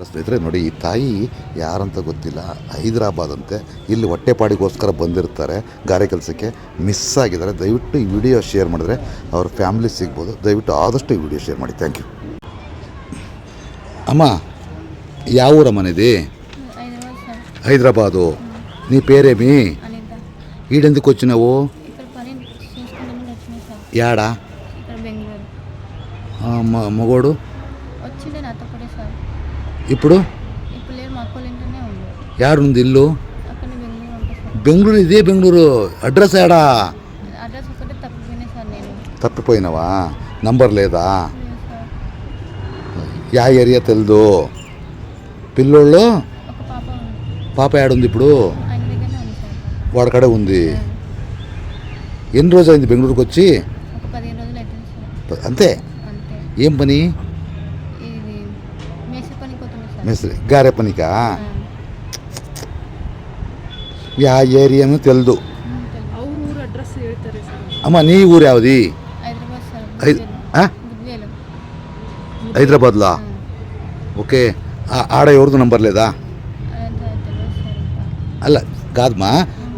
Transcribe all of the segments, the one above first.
ಸ್ನೇಹಿತರೆ ನೋಡಿ, ಈ ತಾಯಿ ಯಾರಂತ ಗೊತ್ತಿಲ್ಲ, ಹೈದರಾಬಾದ್ ಅಂತೆ. ಇಲ್ಲಿ ಹೊಟ್ಟೆಪಾಡಿಗೋಸ್ಕರ ಬಂದಿರ್ತಾರೆ, ಗಾರೆ ಕೆಲಸಕ್ಕೆ. ಮಿಸ್ ಆಗಿದ್ದಾರೆ. ದಯವಿಟ್ಟು ಈ ವಿಡಿಯೋ ಶೇರ್ ಮಾಡಿದ್ರೆ ಅವ್ರ ಫ್ಯಾಮಿಲಿ ಸಿಗ್ಬೋದು. ದಯವಿಟ್ಟು ಆದಷ್ಟು ಈ ವಿಡಿಯೋ ಶೇರ್ ಮಾಡಿ. Thank you. అమ్మ యా ఊరమ్మనిది? హైదరాబాదు. నీ పేరేమి? ఈడెందుకు వచ్చినావు? యాడా? మగోడు ఇప్పుడు యాడుంది ఇల్లు? బెంగళూరు. ఇదే బెంగళూరు. అడ్రస్ యాడా? తప్పిపోయినావా? నంబర్ లేదా? యా ఏరియా తెలీదు. పిల్లోళ్ళు పాప ఏడుంది ఇప్పుడు? వాడికడే ఉంది. ఎన్ని రోజు అయింది బెంగళూరుకి వచ్చి? అంతే. ఏం పని? మేస్త్రి. గారే పనికా? యా ఏరియాను తెలీదు. అమ్మ నీ ఊరు యావది? హైదరాబాద్లో. ఓకే. ఆడ ఎవరిది నంబర్ లేదా? అలా కాదమ్మా,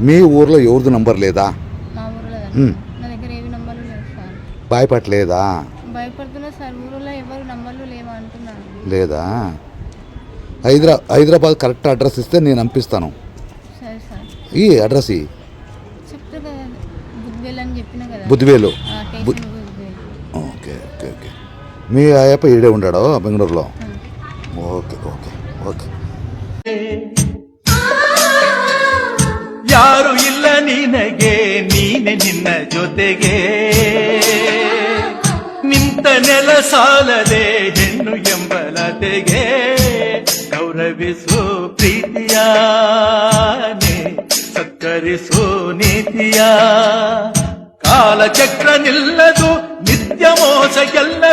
మీ ఊర్లో ఎవరిది నంబర్ లేదా? భయపడలేదా? లేదా? హైదరాబాద్ కరెక్ట్ అడ్రస్ ఇస్తే నేను పంపిస్తాను. ఈ అడ్రస్ బుద్ధివేలు. Okay okay okay. మీ అయ్యప్ప ఈడే ఉన్నాడు బెంగళూరులో? Okay okay okay. ಯಾರು ಇಲ್ಲ ನಿನಗೆ, ನೀನೆ ನಿನ್ನ ಜೊತೆಗೆ ನಿಂತ ನೆಲ ಸಾಲದೆ ಹೆಣ್ಣು ಎಂಬಲತೆಗೆ ಗೌರವಿಸು ಪ್ರೀತಿಯಾನೆ, ಸತ್ಕರಿಸು ನೀತಿಯ. ಕಾಲಚಕ್ರ ನಿಲ್ಲದು, ನಿತ್ಯ ಮೋಸ ಎಲ್ಲ